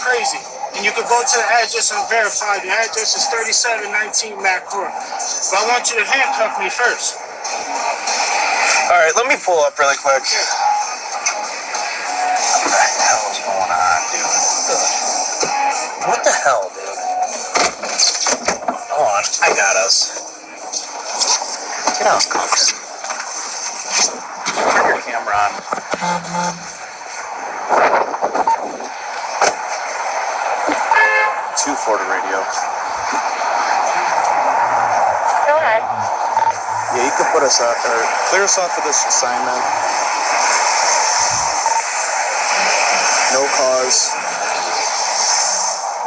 crazy. And you could go to the address and verify. The address is 3719 Mac Court. But I want you to handcuff me first. All right, let me pull up really quick. What the hell is going on, dude? What the hell, dude? Hold on, I got us. Get out, cuffs. Turn your camera on. Two Florida radio. Go ahead. Yeah, you can put us out, or clear us off of this assignment. No cause.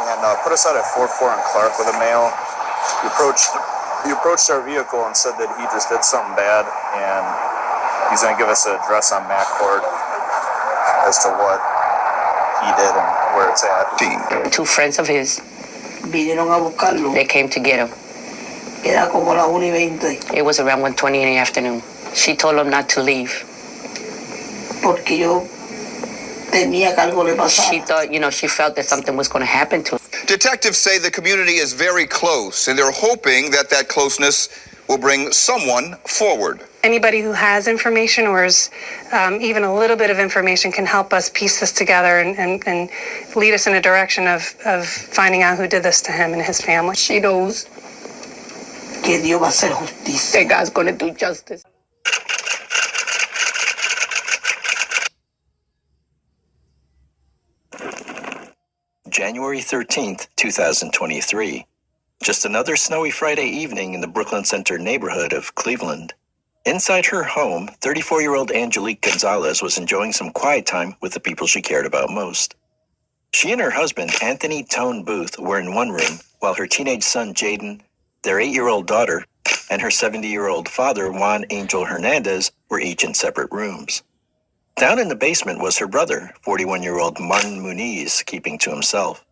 And put us out at 44 on Clark with a male. You approached our vehicle and said that he just did something bad, and he's going to give us an address on Mac Court as to what he did and where it's at. Two friends of his, vinieron a buscarlo. they came to get him. Era como las 1:20. It was around 1:20 in the afternoon. She told him not to leave. Porque yo temía que algo le pasara. She thought, she felt that something was going to happen to him. Detectives say the community is very close, and they're hoping that that closeness will bring someone forward. Anybody who has information or is even a little bit of information can help us piece this together and lead us in a direction of finding out who did this to him and his family. She knows Que Dios va a hacer justicia. that God's going to do justice. January 13th, 2023. Just another snowy Friday evening in the Brooklyn Center neighborhood of Cleveland. Inside her home, 34-year-old Angelique Gonzalez was enjoying some quiet time with the people she cared about most. She and her husband, Anthony Tone Booth, were in one room, while her teenage son, Jaden, their 8-year-old daughter, and her 70-year-old father, Juan Angel Hernandez, were each in separate rooms. Down in the basement was her brother, 41-year-old Martin Muniz, keeping to himself.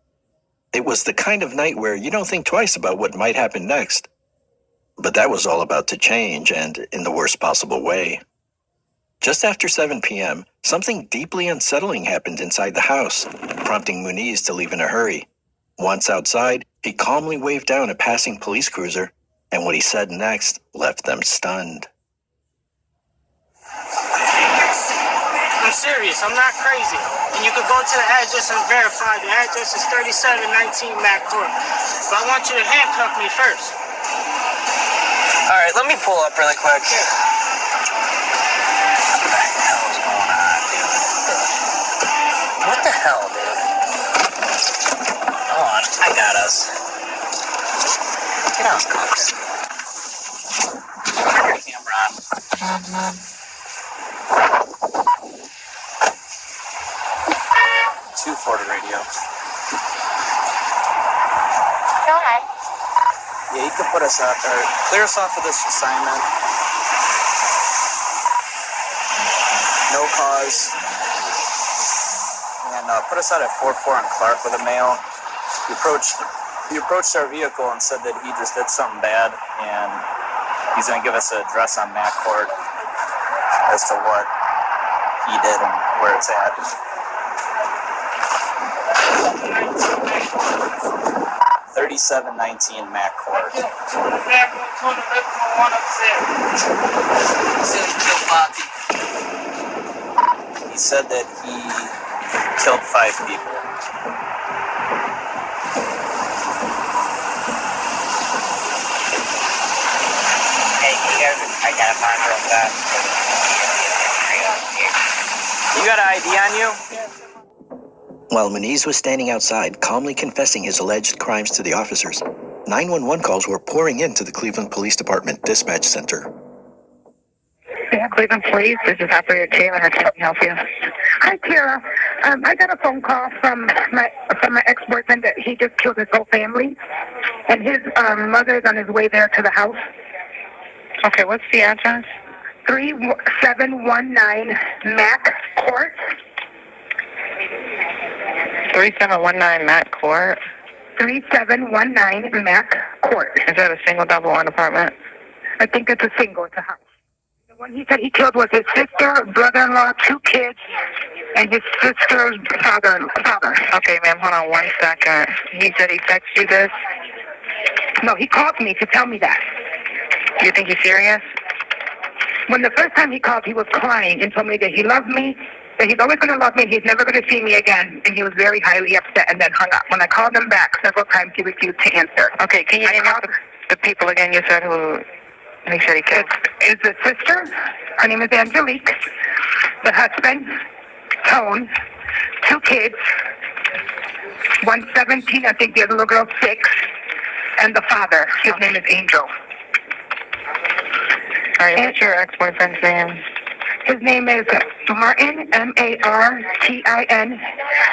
It was the kind of night where you don't think twice about what might happen next. But that was all about to change, and in the worst possible way. Just after 7 p.m., something deeply unsettling happened inside the house, prompting Muniz to leave in a hurry. Once outside, he calmly waved down a passing police cruiser, and what he said next left them stunned. I'm serious. I'm not crazy. And you could go to the address and verify. The address is 3719 Mac Court. But I want you to handcuff me first. All right, let me pull up really quick. What the hell is going on, dude? What the hell, dude? Hold on, I got us. Get out, cuffs. Turn your camera on. Two Florida radio. Go ahead. Yeah, you can put us out, or clear us off of this assignment. No cause. And put us out at 44 on Clark with a male. You approached our vehicle and said that he just did something bad, and he's going to give us an address on Mac Court as to what he did and where it's at. 3719 Mac Court. He said that he killed 5 people. Hey, you guys, I got a find real fast. You got an ID on you? While Muniz was standing outside, calmly confessing his alleged crimes to the officers, 911 calls were pouring into the Cleveland Police Department dispatch center. Yeah, Cleveland Police. This is Operator Taylor. How can I help you? Hi, Tara. I got a phone call from my ex-boyfriend that he just killed his whole family, and his mother's on his way there to the house. Okay, what's the address? 3719 Mac Court. 3719 Mac Court. 3719 Mac Court. Is that a single, double, one apartment? I think it's a single. It's a house. The one he said he killed was his sister, brother-in-law, 2 kids, and his sister's father. Okay, ma'am, hold on 1 second. He said he texted you this. No, he called me to tell me that. You think he's serious? When the first time he called, he was crying and told me that he loved me, that he's always going to love me, and he's never going to see me again. And he was very highly upset and then hung up. When I called him back several times, he refused to answer. Okay, can you name the people again you said who he said he killed? It's the sister. Her name is Angelique. The husband, Tone. 2 kids. 117, I think the other little girl 6. And the father. His name is Angel. All right, what's your ex-boyfriend's name? His name is Martin, Martin,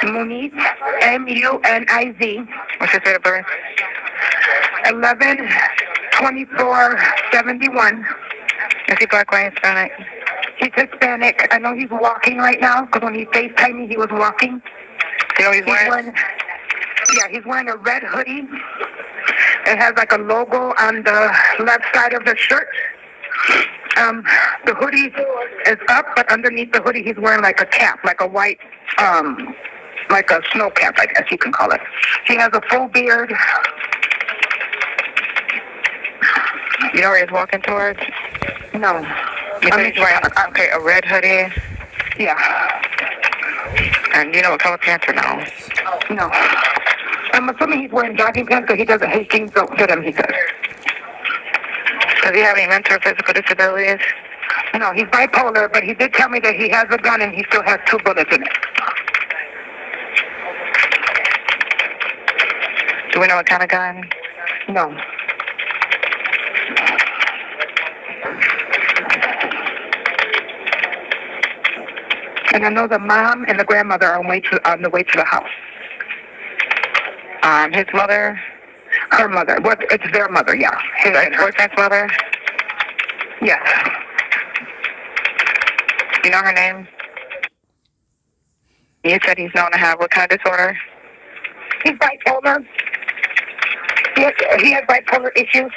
Muniz, Muniz. What's his date of birth? 11/24/71. Is he black, white, Hispanic? He's Hispanic. I know he's walking right now because when he FaceTimed me, he was walking. You know he's wearing? He's wearing a red hoodie. It has like a logo on the left side of the shirt. The hoodie is up, but underneath the hoodie, he's wearing like a cap, like a white, like a snow cap, I guess you can call it. He has a full beard. You know where he's walking towards? No. You think he's wearing, okay, a red hoodie? Yeah. And you know what color pants or no? No. I'm assuming he's wearing jogging pants because his jeans don't fit him, he says. Does he have any mental or physical disabilities? No, he's bipolar, but he did tell me that he has a gun and he still has 2 bullets in it. Do we know what kind of gun? No. And I know the mom and the grandmother are on the way to the house. His mother? Her mother. Well, it's their mother, yeah. His ex-boyfriend's mother? Yes. You know her name? You said he's known to have what kind of disorder? He's bipolar. He has bipolar issues.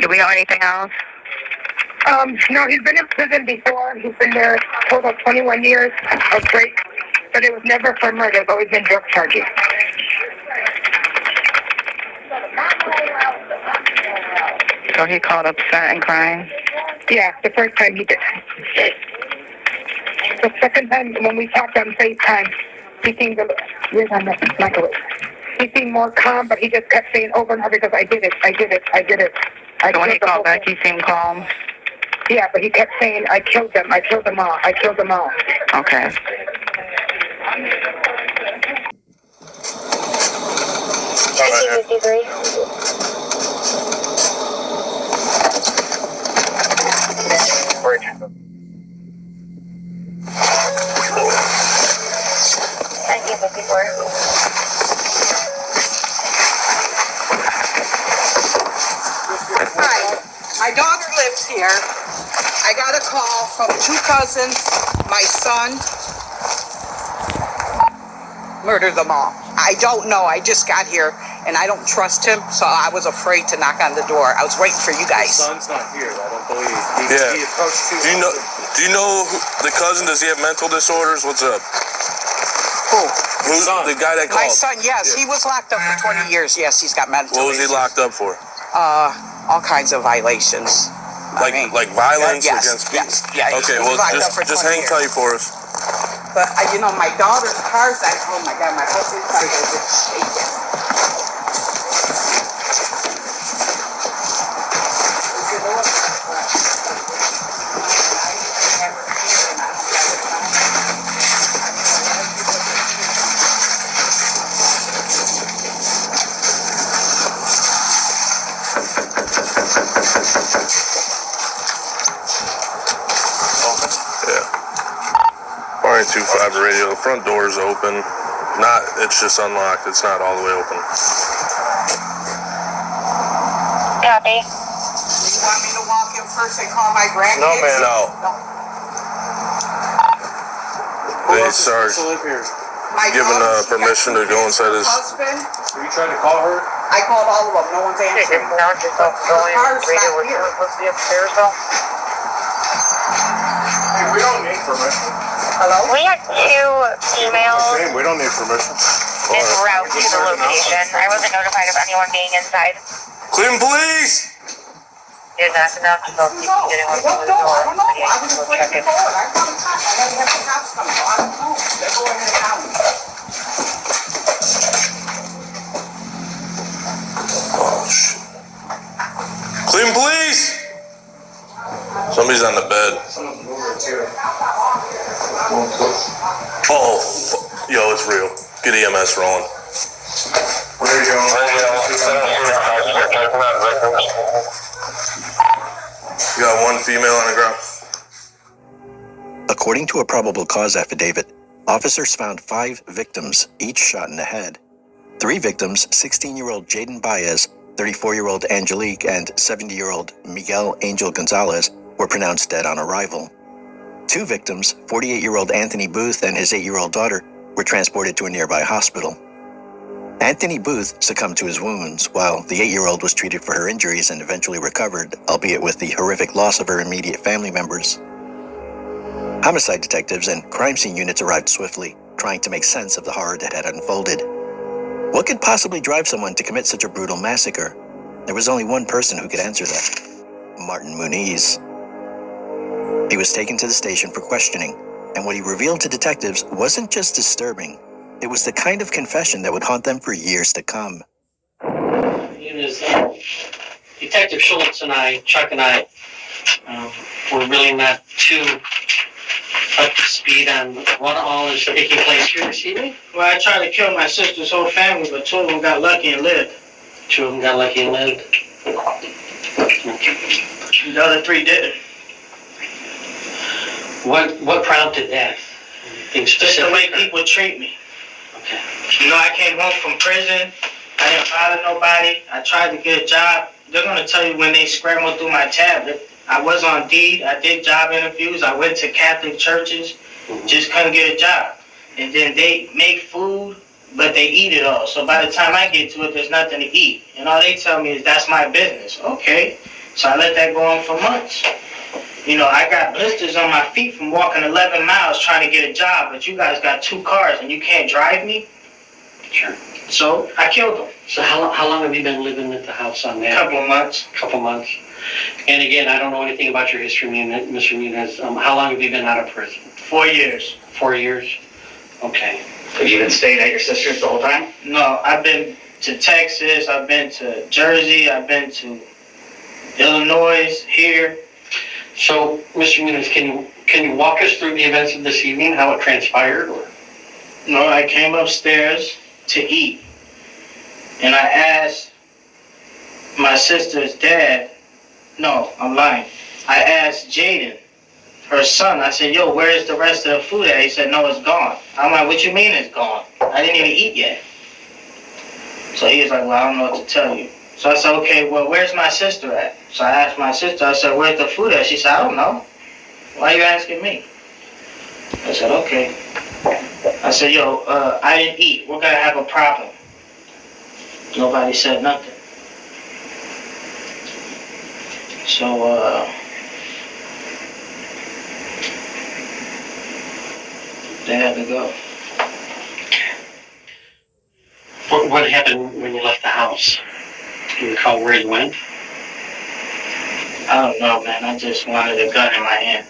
Do we know anything else? No, he's been in prison before. He's been there a total of 21 years of break, but it was never for murder. It's always been drug charges. So he called upset and crying? Yeah, the first time he did. The second time when we talked on FaceTime, he seemed he seemed more calm, but he just kept saying over and over because I did it. So when he called back, he seemed calm? Yeah, but he kept saying, I killed them all. Okay. Hi, my daughter lives here. I got a call from 2 cousins. My son murdered them all. I don't know. I just got here and I don't trust him, so I was afraid to knock on the door. I was waiting for you guys. His son's not here, I don't believe. Yeah. He approached Do you know the cousin? Does he have mental disorders? What's up? Who? Who's the guy that called? My son, yes. Yeah. He was locked up for 20 years. Yes, he's got mental What was he issues. locked up for? All kinds of violations. Like violence yes, against people? Yes, yeah. Okay, he well, was locked up for just 20 hang years. tight for us. But, my daughter's car's at home. Oh, my God, my whole inside is just shaking. Yeah. 25 radio. The front door is open. It's just unlocked. It's not all the way open. Copy. You want me to walk in first and call my grandkids? No, man, no. Hey, Sarge, My given daughter, she permission got to go inside his... husband. Are you trying to call her? I called all of them. No one's answering. Now yourself going radio with here. what's the upstairs though? Hey, we don't need permission. We had 2 females We don't need permission. en route to the location. I wasn't notified of anyone being inside. Cleveland Police! Did not enough to go keep getting one through the door. So yeah, you can go check it. Oh, shit. Cleveland Police! Somebody's on the bed. Oh, yo, it's real. Get EMS rolling. Where are you going? You got 1 female on the ground. According to a probable cause affidavit, officers found 5 victims, each shot in the head. 3 victims, 16-year-old Jaden Baez, 34-year-old Angelique, and 70-year-old Miguel Angel Gonzalez, were pronounced dead on arrival. 2 victims, 48-year-old Anthony Booth and his 8-year-old daughter, were transported to a nearby hospital. Anthony Booth succumbed to his wounds, while the 8-year-old was treated for her injuries and eventually recovered, albeit with the horrific loss of her immediate family members. Homicide detectives and crime scene units arrived swiftly, trying to make sense of the horror that had unfolded. What could possibly drive someone to commit such a brutal massacre? There was only one person who could answer that: Martin Muniz. He was taken to the station for questioning, and what he revealed to detectives wasn't just disturbing. It was the kind of confession that would haunt them for years to come. Detective Schultz and I, Chuck and I, were really not too up to speed on what all is taking place here this evening. Well, I tried to kill my sister's whole family, but 2 of them got lucky and lived. 2 of them got lucky and lived. The other 3 didn't. What prompted that? Just the way people treat me. Okay. You know, I came home from prison. I didn't bother nobody. I tried to get a job. They're going to tell you when they scrambled through my tablet. I was on Deed. I did job interviews. I went to Catholic churches. Just couldn't get a job. And then they make food, but they eat it all. So by the time I get to it, there's nothing to eat. And all they tell me is that's my business. Okay. So I let that go on for months. You know, I got blisters on my feet from walking 11 miles trying to get a job, but you guys got 2 cars and you can't drive me? Sure. So I killed them. So how long have you been living at the house on that? Couple of months. Couple months. And again, I don't know anything about your history, Mr. Muniz. How long have you been out of prison? 4 years. 4 years? Okay. Have you been staying at your sister's the whole time? No, I've been to Texas, I've been to Jersey, I've been to Illinois, here. So, Mr. Muniz, can you walk us through the events of this evening, how it transpired? Or? No, I came upstairs to eat, and I asked my sister's dad, no, I'm lying. I asked Jaden, her son, I said, yo, where's the rest of the food at? He said, no, it's gone. I'm like, what you mean it's gone? I didn't even eat yet. So he was like, well, I don't know what to tell you. So I said, okay, well, where's my sister at? So I asked my sister, I said, where's the food at? She said, I don't know. Why are you asking me? I said, okay. I said, yo, I didn't eat. We're going to have a problem. Nobody said nothing. So, they had to go. What happened when you left the house? Do you recall where you went? I don't know, man. I just wanted a gun in my hand.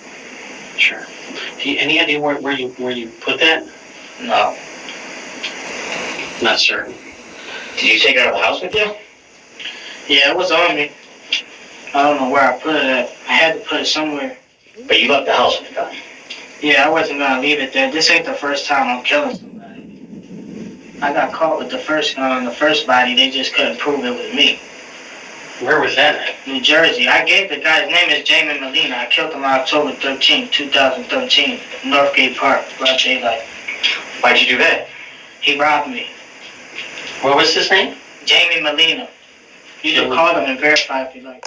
Sure. Any idea where you put that? No. Not certain. Did you take it out of the house with you? Yeah, it was on me. I don't know where I put it at. I had to put it somewhere. But you left the house with the gun? Yeah, I wasn't going to leave it there. This ain't the first time I'm killing somebody. I got caught with the first gun on the first body. They just couldn't prove it was me. Where was that at? New Jersey. I gave the guy's name is Jamie Molina. I killed him on October 13, 2013, Northgate Park, broad daylight. Why'd you do that? He robbed me. What was his name? Jamie Molina. You can call him and verify if you like.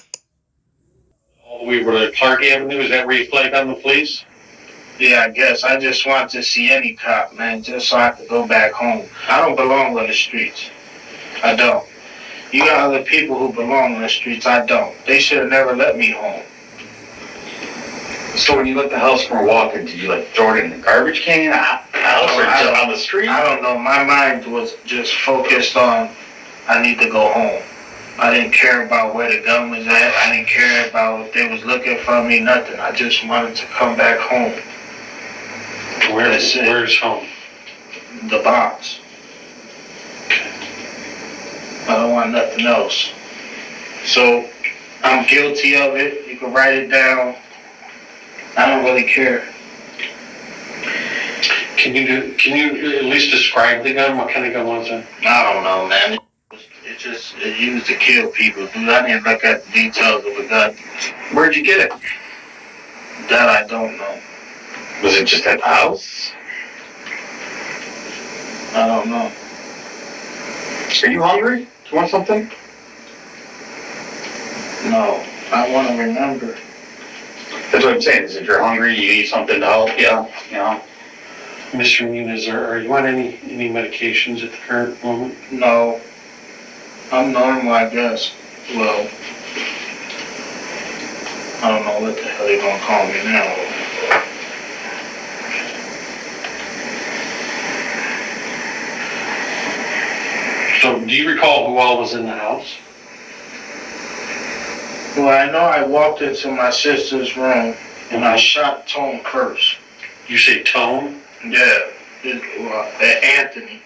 All the way over to Clark Avenue, is that where you flagged on the police? Yeah, I guess. I just want to see any cop, man, just so I can go back home. I don't belong on the streets. I don't. You got other people who belong on the streets. I don't. They should have never let me home. So when you left the house for a walk, did you like throw it in the garbage can, or on the street? I don't know. My mind was just focused on, I need to go home. I didn't care about where the gun was at. I didn't care about if they was looking for me, nothing. I just wanted to come back home. Where's home? The box. I don't want nothing else. So I'm guilty of it. You can write it down. I don't really care. Can you at least describe the gun? What kind of gun was it? I don't know, man. It used to kill people, dude. I didn't look at the details of the gun. Where'd you get it? That I don't know. Was it just at the house? I don't know. Are you hungry? Do you want something? No, I want to remember. That's what I'm saying, is if you're hungry, you need something to help you, you know? Mr. Muniz, are you on any medications at the current moment? No. I'm normal, I guess. Well, I don't know what the hell they're gonna call me now. So, do you recall who all was in the house? Well, I know I walked into my sister's room and I shot Tone first. You say Tone? Yeah, Anthony.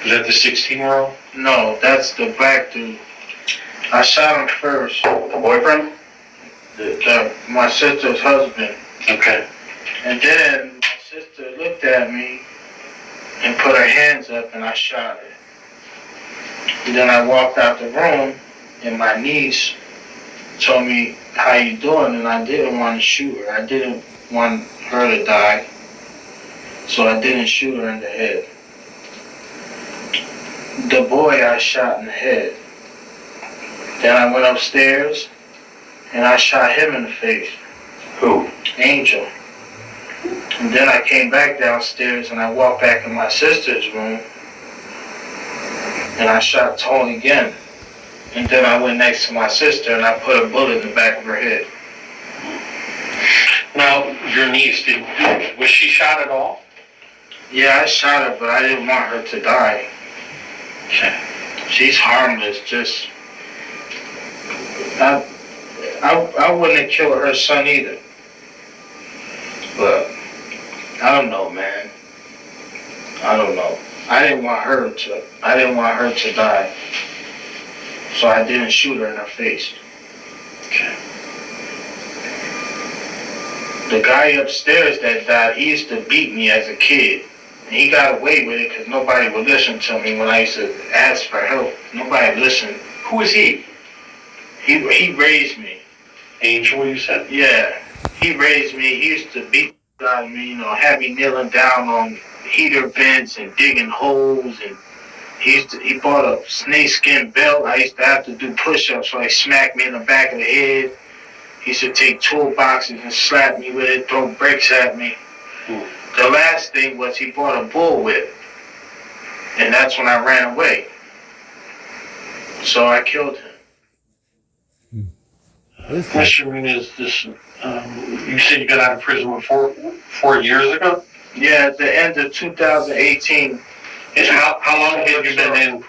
Is that the 16-year-old? No, that's the black dude. I shot him first. The boyfriend? My sister's husband. Okay. And then my sister looked at me and put her hands up and I shot her. And then I walked out the room and my niece told me, how you doing? And I didn't want to shoot her. I didn't want her to die. So I didn't shoot her in the head. The boy I shot in the head. Then I went upstairs and I shot him in the face. Who? Angel. And then I came back downstairs and I walked back in my sister's room and I shot Tone again. And then I went next to my sister and I put a bullet in the back of her head. Now, your niece, was she shot at all? Yeah, I shot her, but I didn't want her to die. Okay. She's harmless, just... I wouldn't have killed her son either. But, I don't know, man. I don't know. I didn't want her to die. So I didn't shoot her in her face. Okay. The guy upstairs that died, he used to beat me as a kid. And he got away with it because nobody would listen to me when I used to ask for help. Nobody listened. Who was he? He raised me. Angel, you said? Yeah. He raised me. He used to beat out of me, you know, have me kneeling down on heater vents and digging holes. And he bought a snakeskin belt. I used to have to do push-ups, so he smacked me in the back of the head. He used to take toolboxes and slap me with it, throw bricks at me. The last thing was he bought a bullwhip. And that's when I ran away. So I killed him. Mr. Muniz, you said you got out of prison, what, four years ago? Yeah, at the end of 2018. And how long have you been in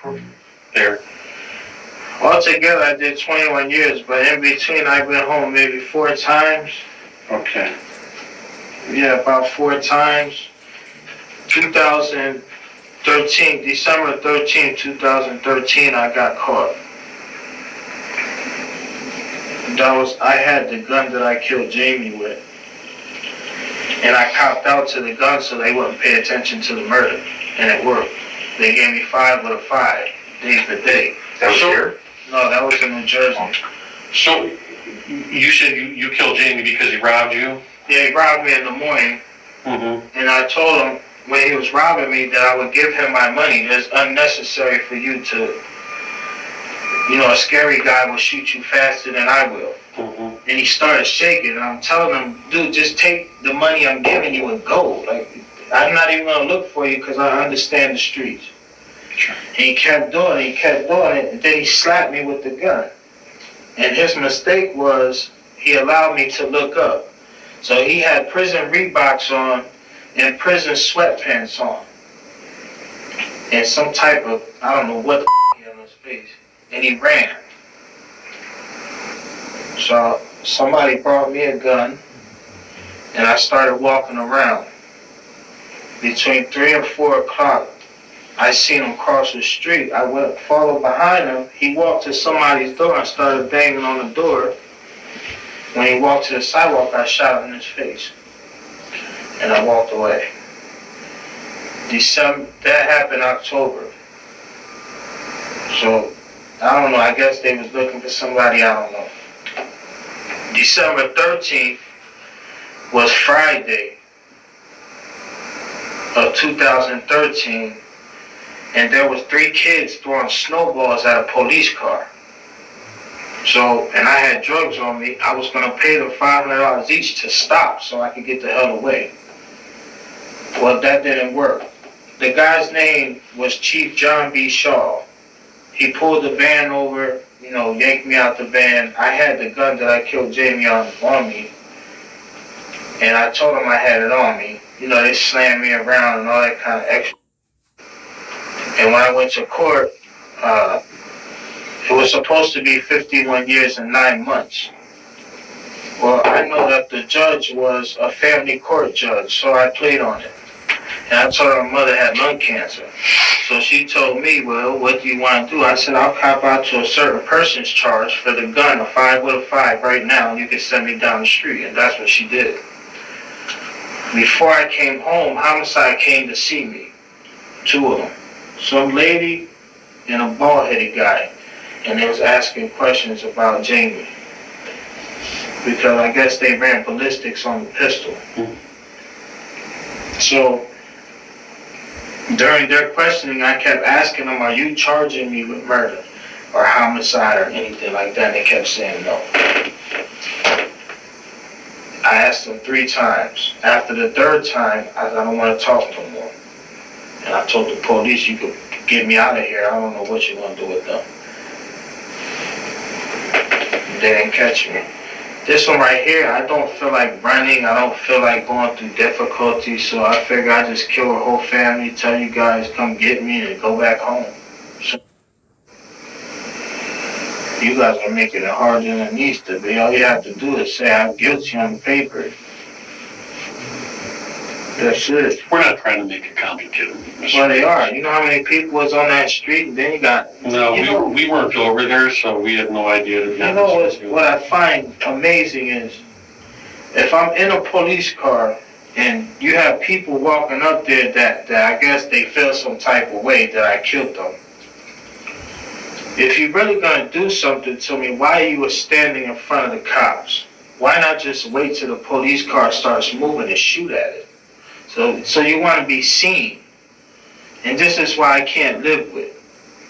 there? Altogether, I did 21 years, but in between, I've been home maybe 4 times. Okay. Yeah, about 4 times. 2013, December 13, 2013, I got caught. I had the gun that I killed Jamie with. And I copped out to the gun so they wouldn't pay attention to the murder. And it worked. They gave me 5 with a 5, day for day. That was here? No, that was in New Jersey. So, you said you killed Jamie because he robbed you? Yeah, he robbed me in the morning. Mm-hmm. And I told him when he was robbing me that I would give him my money. It's unnecessary for you to... You know, a scary guy will shoot you faster than I will. Mm-hmm. And he started shaking, and I'm telling him, dude, just take the money I'm giving you and go. Like, I'm not even going to look for you because I understand the streets. Sure. And he kept doing it, and then he slapped me with the gun. And his mistake was he allowed me to look up. So he had prison Reeboks on and prison sweatpants on. And some type of, I don't know what the he had on his face. And he ran. So somebody brought me a gun and I started walking around. Between 3 and 4 o'clock, I seen him cross the street. I went, followed behind him. He walked to somebody's door and started banging on the door. When he walked to the sidewalk, I shot him in his face. And I walked away. That happened October. So, I don't know, I guess they was looking for somebody, I don't know. December 13th was Friday of 2013, and there was 3 kids throwing snowballs at a police car. So, and I had drugs on me. I was going to pay them $500 each to stop so I could get the hell away. Well, that didn't work. The guy's name was Chief John B. Shaw. He pulled the van over, yanked me out the van. I had the gun that I killed Jamie on me. And I told him I had it on me. They slammed me around and all that kind of extra. And when I went to court, it was supposed to be 51 years and 9 months. Well, I know that the judge was a family court judge, so I played on it. And I told her my mother had lung cancer. So she told me, well, what do you want to do? I said, I'll cop out to a certain person's charge for the gun, a 5 with a 5 right now, and you can send me down the street. And that's what she did. Before I came home, homicide came to see me. 2 of them. Some lady and a bald-headed guy. And they was asking questions about Jamie. Because I guess they ran ballistics on the pistol. So, during their questioning, I kept asking them, are you charging me with murder or homicide or anything like that? And they kept saying no. I asked them 3 times. After the 3rd time, I said, I don't want to talk no more. And I told the police, you could get me out of here. I don't know what you're going to do with them. They didn't catch me. This one right here, I don't feel like running. I don't feel like going through difficulty. So I figure I just kill a whole family, tell you guys come get me and go back home. So you guys are making it harder than it needs to be. All you have to do is say I'm guilty on the paper. That's it. We're not trying to make it complicated. Well, they are. You know how many people was on that street? Then you got... No, we weren't over there, so we had no idea. To be honest. What I find amazing is if I'm in a police car and you have people walking up there that I guess they feel some type of way that I killed them. If you're really going to do something to me, why are you standing in front of the cops? Why not just wait till the police car starts moving and shoot at it? So you want to be seen. And this is why I can't live with.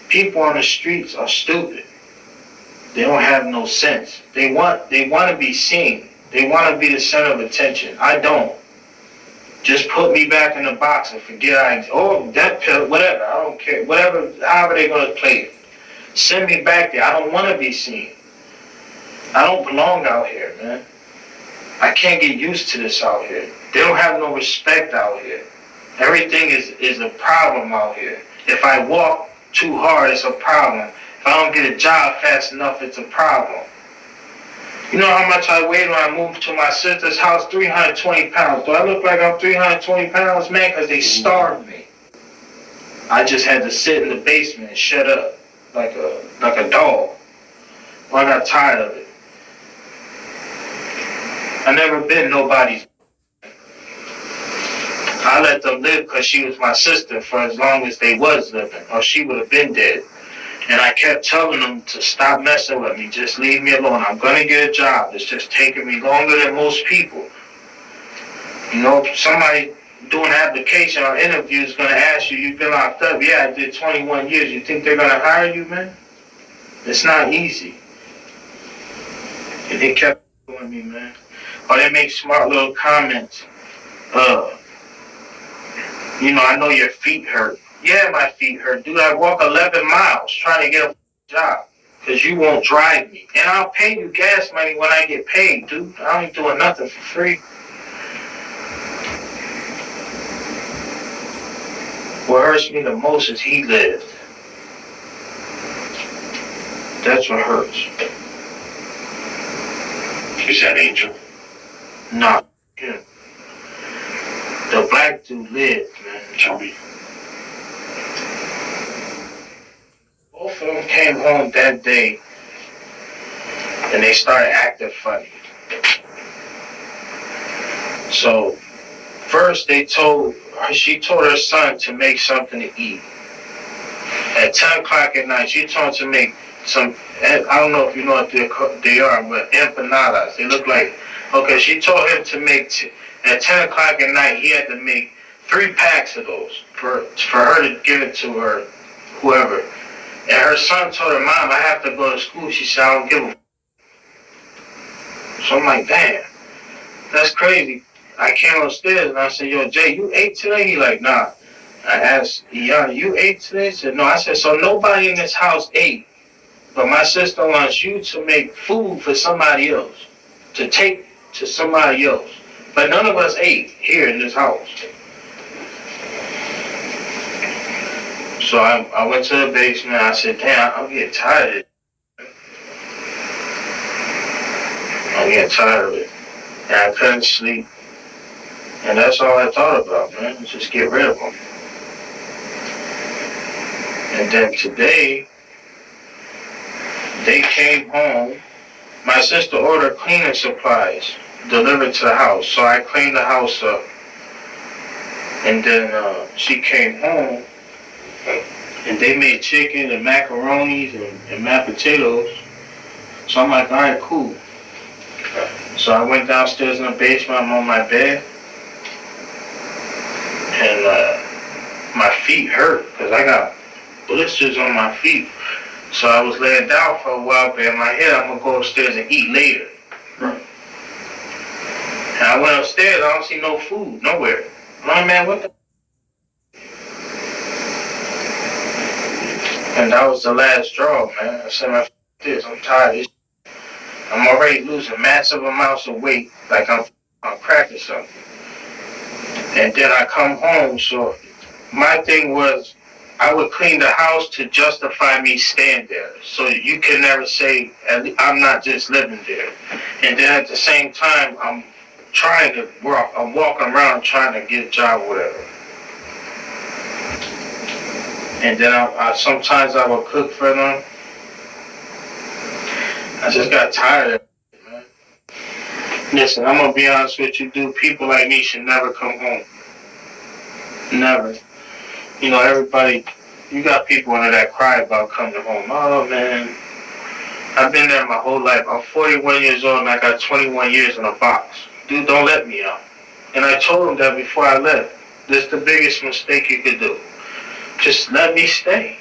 People on the streets are stupid. They don't have no sense. They want to be seen. They want to be the center of attention. I don't. Just put me back in the box and forget that pill, whatever. I don't care. Whatever, however they're going to play it. Send me back there. I don't want to be seen. I don't belong out here, man. I can't get used to this out here. They don't have no respect out here. Everything is a problem out here. If I walk too hard, it's a problem. If I don't get a job fast enough, it's a problem. You know how much I weighed when I moved to my sister's house? 320 pounds. Do I look like I'm 320 pounds, man? Because they starved me. I just had to sit in the basement and shut up like a dog. Well, I got tired of it. I never been nobody's. I let them live because she was my sister for as long as they was living, or she would have been dead. And I kept telling them to stop messing with me. Just leave me alone. I'm going to get a job. It's just taking me longer than most people. Somebody doing an application or interview is going to ask you, you've been locked up. Yeah, I did 21 years. You think they're going to hire you, man? It's not easy. And they kept doing me, man. Or they make smart little comments. I know your feet hurt. Yeah, my feet hurt. Dude, I walk 11 miles trying to get a job because you won't drive me. And I'll pay you gas money when I get paid, dude. I ain't doing nothing for free. What hurts me the most is he lived. That's what hurts. Is that Angel? Nah, him. The black dude lived, man. Joey. Both of them came home that day and they started acting funny. So first she told her son to make something to eat. At 10 o'clock at night, she told him to make some, I don't know if you know what they are, but empanadas. They look like, okay, she told him to make, at 10 o'clock at night, he had to make 3 packs of those for her to give it to her, whoever. And her son told her, Mom, I have to go to school. She said, I don't give a f. So I'm like, damn, that's crazy. I came upstairs and I said, yo, Jay, you ate today? He like, nah. I asked, yeah, you ate today? He said, no. I said, so nobody in this house ate, but my sister wants you to make food for somebody else, to take to somebody else. But none of us ate here in this house. So I went to the basement. I said, damn, I'm getting tired of it. I'm getting tired of it. And I couldn't sleep. And that's all I thought about, man. Just get rid of them. And then today, they came home. My sister ordered cleaning supplies delivered to the house. So I cleaned the house up. And then she came home. And they made chicken and macaronis and mashed potatoes. So I'm like, all right, cool. So I went downstairs in the basement. I'm on my bed. And my feet hurt because I got blisters on my feet. So I was laying down for a while, but in my head, I'm going to go upstairs and eat later. Right. And I went upstairs. I don't see no food nowhere. I'm like, man, what the? And that was the last straw, man. I said, man, this. I'm tired of this. I'm already losing massive amounts of weight, like I'm on crack or something. And then I come home, so my thing was, I would clean the house to justify me staying there. So you can never say, I'm not just living there. And then at the same time, I'm trying to work. I'm walking around trying to get a job or whatever. And then I sometimes I would cook for them. I just got tired of it, man. Listen, I'm going to be honest with you, dude. People like me should never come home. Never. You know, everybody, you got people in there that cry about coming home. Oh, man. I've been there my whole life. I'm 41 years old and I got 21 years in a box. Dude, don't let me out. And I told him that before I left. This is the biggest mistake you could do. Just let me stay.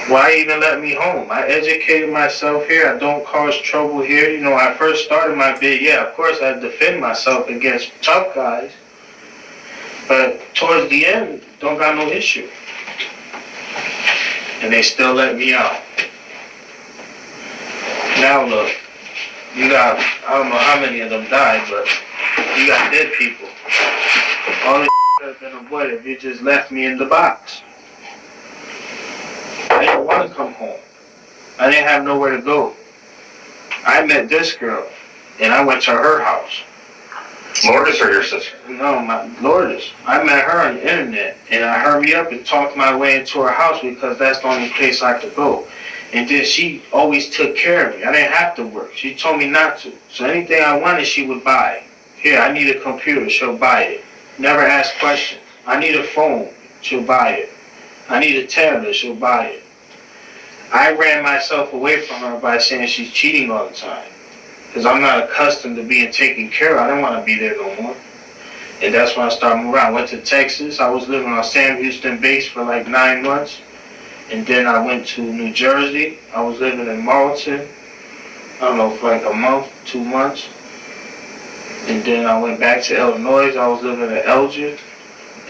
Why even let me home? I educated myself here. I don't cause trouble here. You know, when I first started my bid, yeah, of course I defend myself against tough guys. But towards the end, don't got no issue. And they still let me out. Now look, you got, I don't know how many of them died, but you got dead people. All this could have been avoided if you just left me in the box. I didn't want to come home. I didn't have nowhere to go. I met this girl, and I went to her house. Lourdes or your sister? No, my Lourdes. I met her on the internet, and I hurried up and talked my way into her house because that's the only place I could go. And then she always took care of me. I didn't have to work. She told me not to. So anything I wanted, she would buy. Here, I need a computer. She'll buy it. Never ask questions. I need a phone. She'll buy it. I need a tablet. She'll buy it. I ran myself away from her by saying she's cheating all the time. Because I'm not accustomed to being taken care of. I don't want to be there no more. And that's when I started moving around. I went to Texas. I was living on Sam Houston base for like 9 months. And then I went to New Jersey. I was living in Marlton. I don't know, for like a month, 2 months. And then I went back to Illinois. I was living in Elgin.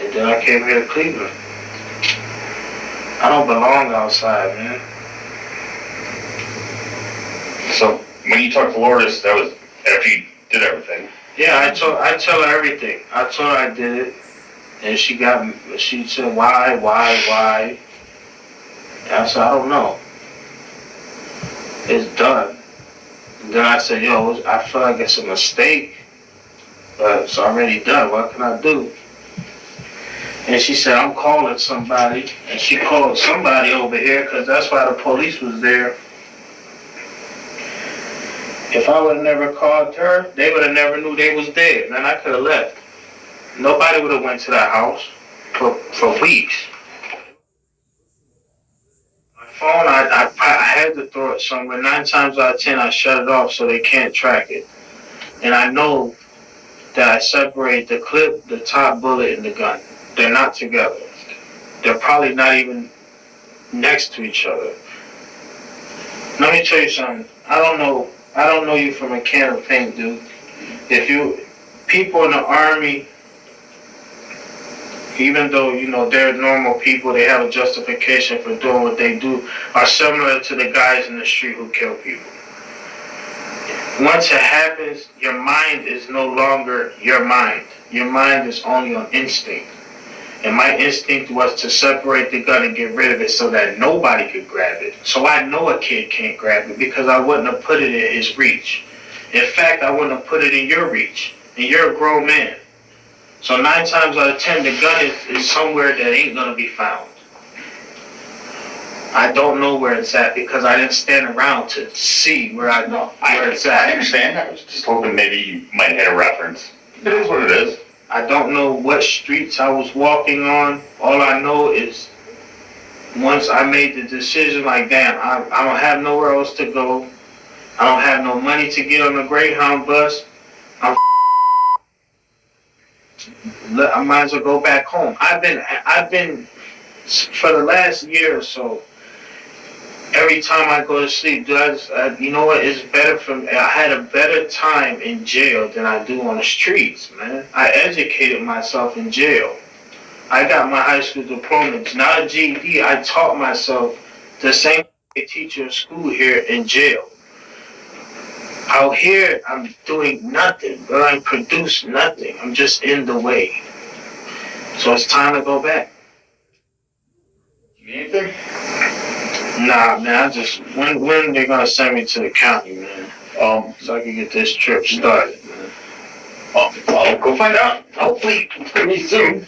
And then I came here to Cleveland. I don't belong outside, man. So when you talked to Lourdes, that was after you did everything? Yeah, I tell her everything. I told her I did it. And she said, why? And I said, I don't know. It's done. And then I said, yo, I feel like it's a mistake, but it's already done. What can I do? And she said, I'm calling somebody. And she called somebody over here because that's why the police was there. If I would have never called her, they would have never knew they was dead. Then I could have left. Nobody would have went to that house for weeks. My phone, I had to throw it somewhere. 9 times out of 10, I shut it off so they can't track it. And I know that I separate the clip, the top bullet, and the gun. They're not together. They're probably not even next to each other. Let me tell you something. I don't know you from a can of paint, dude. People in the Army, even though, they're normal people, they have a justification for doing what they do, are similar to the guys in the street who kill people. Once it happens, your mind is no longer your mind. Your mind is only on instinct. And my instinct was to separate the gun and get rid of it so that nobody could grab it. So I know a kid can't grab it because I wouldn't have put it in his reach. In fact, I wouldn't have put it in your reach. And you're a grown man. So 9 times out of 10, the gun is somewhere that ain't going to be found. I don't know where it's at because I didn't stand around to see where it's at. I understand. I was just hoping maybe you might hit a reference. It is what it is. I don't know what streets I was walking on. All I know is once I made the decision, like, damn, I don't have nowhere else to go. I don't have no money to get on the Greyhound bus. I might as well go back home. I've been for the last year or so, every time I go to sleep, you know what, it's better for me. I had a better time in jail than I do on the streets, man. I educated myself in jail. I got my high school diploma, not a GED. I taught myself the same way they teach you in school here in jail. Out here, I'm doing nothing, but I produce nothing. I'm just in the way. So it's time to go back. You need anything? Nah, man, when they're gonna send me to the county, man, so I can get this trip started, man. I'll go find out. Hopefully, pretty soon.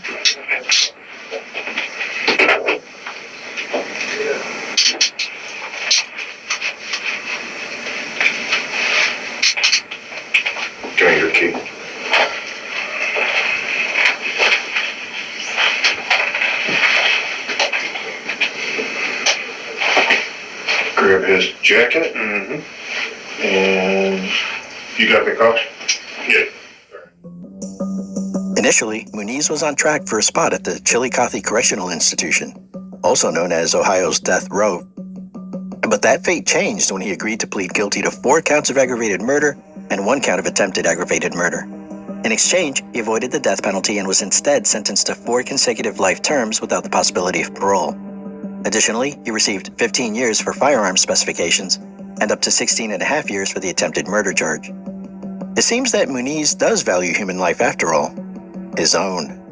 Give me your key. Grab his jacket. Mm-hmm. And you got the cops? Yeah. Initially, Muniz was on track for a spot at the Chillicothe Correctional Institution, also known as Ohio's Death Row. But that fate changed when he agreed to plead guilty to 4 counts of aggravated murder and 1 count of attempted aggravated murder. In exchange, he avoided the death penalty and was instead sentenced to 4 consecutive life terms without the possibility of parole. Additionally, he received 15 years for firearm specifications and up to 16.5 years for the attempted murder charge. It seems that Muniz does value human life after all, his own.